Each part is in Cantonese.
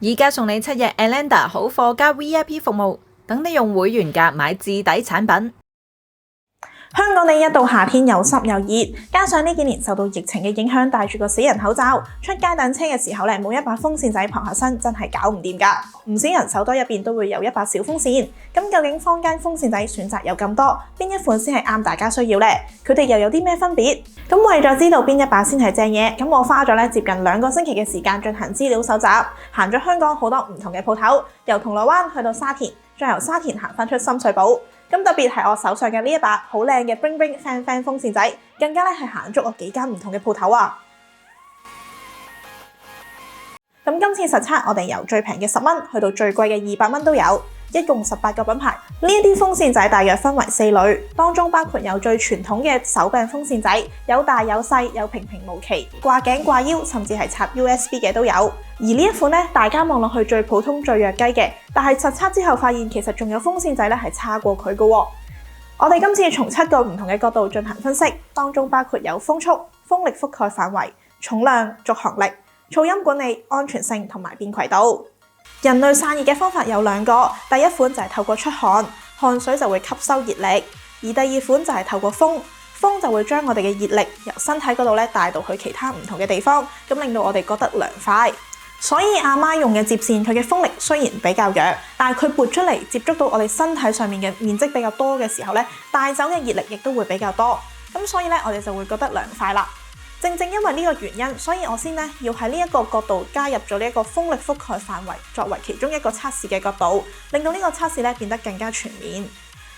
而家送你7日 Anlander 好貨加 VIP 服務，等你用會員價買至底產品。香港地一到夏天又濕又熱，加上呢幾年受到疫情嘅影響，戴住個死人口罩，出街等車嘅時候咧，冇一把風扇仔傍下身，真係搞唔掂㗎。唔少人手袋入邊都會有一把小風扇，咁究竟坊間風扇仔選擇有咁多，邊一款先係啱大家需要呢？佢哋又有啲咩分別？咁為咗知道邊一把先係正嘢，咁我花咗接近2個星期嘅時間進行資料搜集，行咗香港好多唔同嘅鋪頭，由銅鑼灣去到沙田，再由沙田行返出深水埗。咁特別係我手上嘅呢一把好靚嘅 Bling Bling Fan Fan 風扇仔，更加係行足我幾間唔同嘅鋪頭啊！咁今次實測我哋由最平嘅10蚊去到最貴嘅200蚊都有，一共18個品牌。呢一啲風扇仔大約分為4類，當中包括有最傳統嘅手柄風扇仔，有大有細，有平平無奇，掛頸掛腰，甚至係插 USB 嘅都有。而呢一款大家望落去最普通最弱雞嘅，但係實測之後發現其實仲有風扇仔係差過佢嘅喎。我哋今次從7個唔同嘅角度進行分析，當中包括有風速、風力覆蓋範圍、重量、續航力、噪音管理、安全性同埋便攜度。人類散熱嘅方法有2個，第一款就係透過出汗，汗水就會吸收熱力；而第二款就係透過風，風就會將我哋嘅熱力由身體嗰度帶到去其他唔同嘅地方，咁令到我哋覺得涼快。所以阿媽用嘅接線，佢嘅風力雖然比較弱，但係佢撥出嚟接觸到我哋身體上面嘅面積比較多嘅時候帶走嘅熱力亦都會比較多，咁所以我哋就會覺得涼快啦。正正因為呢個原因，所以我先要喺呢一個角度加入咗呢一個風力覆蓋範圍，作為其中一個測試嘅角度，令到呢個測試變得更加全面。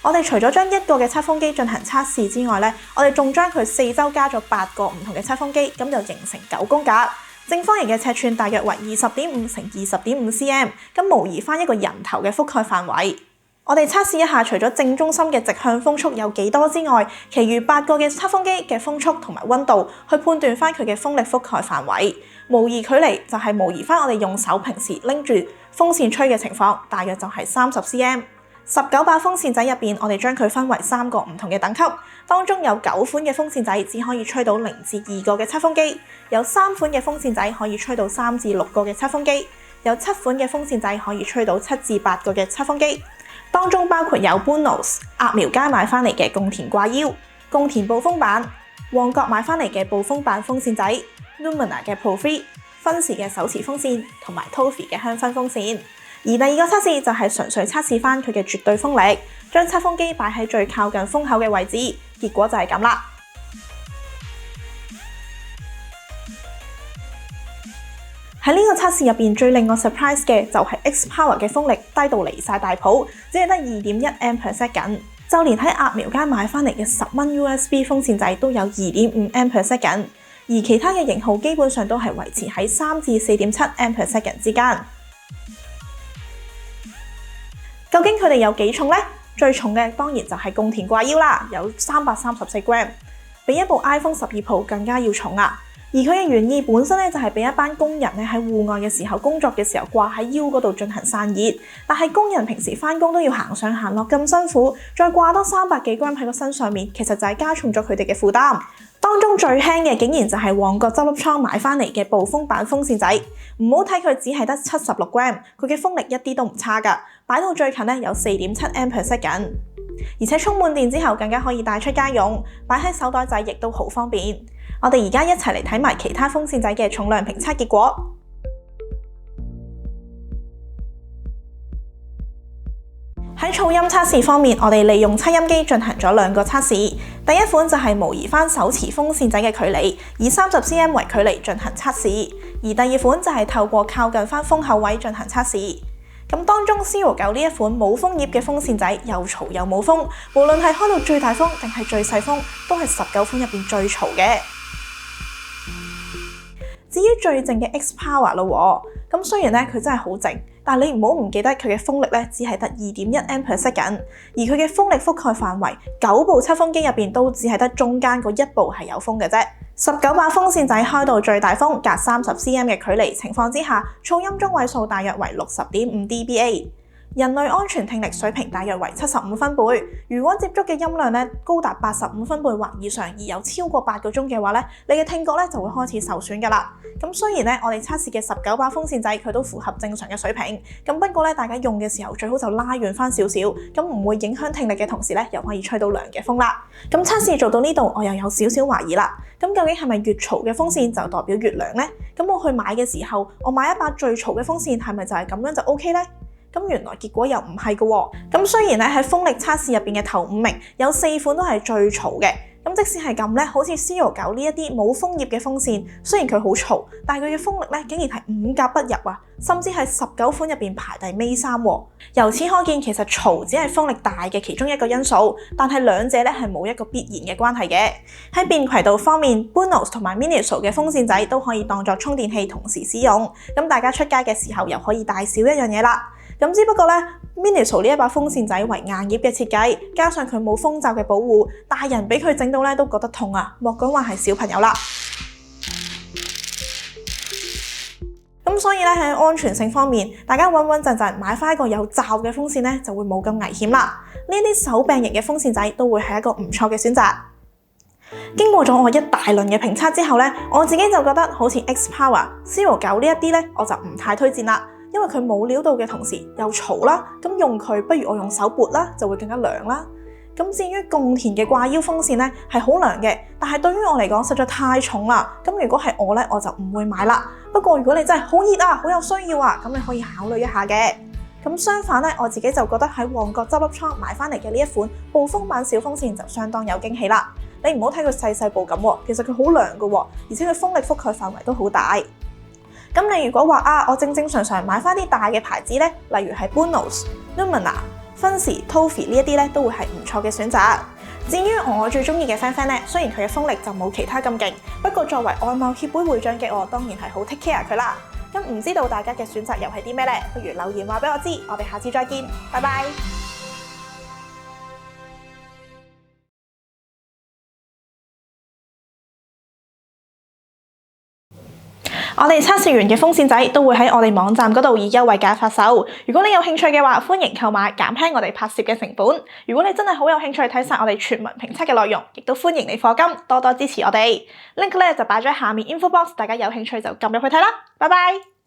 我哋除咗將1個嘅測風機進行測試之外我哋仲將佢4周加咗8個唔同嘅測風機，咁就形成9宮格。正方形嘅尺寸大約為20.5乘20.5 cm， 咁模擬翻一個人頭嘅覆蓋範圍。我哋測試一下，除咗正中心嘅直向風速有幾多之外，其餘8個嘅測風機嘅風速同埋溫度，去判斷翻佢嘅風力覆蓋範圍。模擬距離就係模擬翻我哋用手平時拎住風扇吹嘅情況，大約就係30 cm。19把風扇仔入邊，我哋將佢分為3個唔同嘅等級，當中有9款嘅風扇仔只可以吹到0至2個嘅測風機，有3款嘅風扇仔可以吹到3至6個嘅測風機，有7款嘅風扇仔可以吹到7至8個嘅測風機，當中包括有 Bonos、鴨寮街買翻嚟嘅貢田掛腰、貢田暴風板、旺角買翻嚟嘅暴風板風扇仔、Lumina 嘅 Pro 3、芬士嘅手持風扇同埋 Toffee 嘅香薰風扇。而第2個測試就係純粹測試翻佢嘅絕對風力，將測風機擺喺最靠近風口嘅位置，結果就係咁啦。喺呢個測試入邊最令我 surprise 嘅就係 XPower 嘅風力低到離晒大譜，只係得 2.1 amp/second， 就連喺鴨寮街買翻嚟嘅10蚊 USB 風扇仔都有 2.5 amp/second， 而其他嘅型號基本上都係維持喺3至 4.7 amp/second 之間。究竟佢哋有幾重呢？最重嘅當然就係貢田掛腰啦，有334 gram， 比一部 iPhone 12 Pro 更加要重啊！而佢嘅原意本身就係俾一班工人喺戶外嘅時候工作嘅時候掛喺腰嗰度進行散熱，但係工人平時返工都要行上行落咁辛苦，再掛多300幾 gram 喺個身上面，其實就係加重咗佢哋嘅負擔。當中最輕嘅竟然就係旺角執笠倉買翻嚟嘅暴風版風扇仔，唔好睇佢只係得76 gram， 佢嘅風力一啲都唔差㗎，擺到最近有 4.7 amp/second， 而且充滿電之後更加可以帶出街用，擺喺手袋仔亦都好方便。我哋而家一齊嚟睇埋其他風扇仔嘅重量評測結果。喺噪音測試方面，我哋利用測音機進行咗2個測試。第一款就係模擬翻手持風扇仔嘅距離，以30 cm 為距離進行測試；而第2款就係透過靠近翻風口位進行測試。咁當中 Zero 9呢一款冇風葉嘅風扇仔又嘈又冇風，無論係開到最大風定係最細風，都係19款入邊最嘈嘅。至於最靜嘅 XPower 咯，咁雖然佢真係好靜，但你唔好唔記得佢嘅風力只係得 2.1 amp/second， 而佢嘅風力覆蓋範圍9部測風機入邊都只係得中間嗰1部係有風嘅啫。19把風扇仔開到最大風隔30 cm 嘅距離情況之下，噪音中位數大約為 60.5 dBA。人類安全聽力水平大約為75分貝。如果接觸嘅音量咧高達85分貝或以上，而有超過8個鐘嘅話咧，你嘅聽覺咧就會開始受損㗎啦。咁雖然咧我哋測試嘅19把風扇仔佢都符合正常嘅水平，咁不過咧大家用嘅時候最好就拉遠翻少少，咁唔會影響聽力嘅同時咧又可以吹到涼嘅風啦。咁測試做到呢度，我又有少少懷疑啦。咁究竟係咪越嘈嘅風扇就代表越涼呢？咁我去買嘅時候，我買一把最嘈嘅風扇係咪就係咁樣就 OK 呢？咁原來結果又唔係嘅喎。咁雖然咧喺風力測試入邊嘅頭5名有4款都係最嘈嘅。咁即使係咁咧，好似 Zero9呢一啲冇風葉嘅風扇，雖然佢好嘈，但係佢嘅風力咧竟然係5甲不入啊，甚至係19款入邊排第尾3喎。由此可見，其實嘈只係風力大嘅其中一個因素，但係兩者咧係冇一個必然嘅關係嘅。喺便攜度方面 Bonos 同埋 Miniso 嘅風扇仔都可以當作充電器同時使用，咁大家出街嘅時候又可以帶少一樣嘢啦。咁只不過咧 Miniso 呢一把風扇仔為硬葉嘅設計，加上佢冇風罩嘅保護，大人俾佢整到咧都覺得痛啊，莫講話係小朋友啦。咁所以咧喺安全性方面，大家穩穩陣陣買翻一個有罩嘅風扇咧，就會冇咁危險啦。呢啲手柄型嘅風扇仔都會係一個唔錯嘅選擇。經過咗我一大輪嘅評測之後咧，我自己就覺得好似 Xpower、Zero9呢一啲咧，我就唔太推薦啦。因為佢冇料到嘅同時又嘈啦，咁用佢不如我用手撥啦，就會更加涼啦。咁至於貢田嘅掛腰風扇咧，係好涼嘅，但係對於我嚟講實在太重啦。咁如果係我咧，我就唔會買啦。不過如果你真係好熱啊，好有需要啊，咁你可以考慮一下嘅。咁相反咧，我自己就覺得喺旺角執笠倉買翻嚟嘅呢一款暴風版小風扇就相當有驚喜啦。你唔好睇佢細細部咁，其實佢好涼㗎，而且佢風力覆蓋範圍都好大。咁你如果話我正常買翻啲大嘅牌子咧，例如係 Bonos、Lumina、Funsi、Toffee 呢一啲咧，都會係唔錯嘅選擇。至於我最中意嘅 Fan 咧，雖然佢嘅風力就冇其他咁勁，不過作為外貿協會會長嘅我，當然係好 take care 佢啦。咁唔知道大家嘅選擇又係啲咩咧？不如留言話俾我知，我哋下次再見，拜拜。我哋測試完嘅風扇仔都會喺我哋網站嗰度以優惠價發售。如果你有興趣嘅話，歡迎購買，減輕我哋拍攝嘅成本。如果你真係好有興趣睇晒我哋全文評測嘅內容，亦都歡迎你課金，多多支持我哋。Link 咧就擺咗喺下面 info box，大家有興趣就撳入去睇啦。拜拜。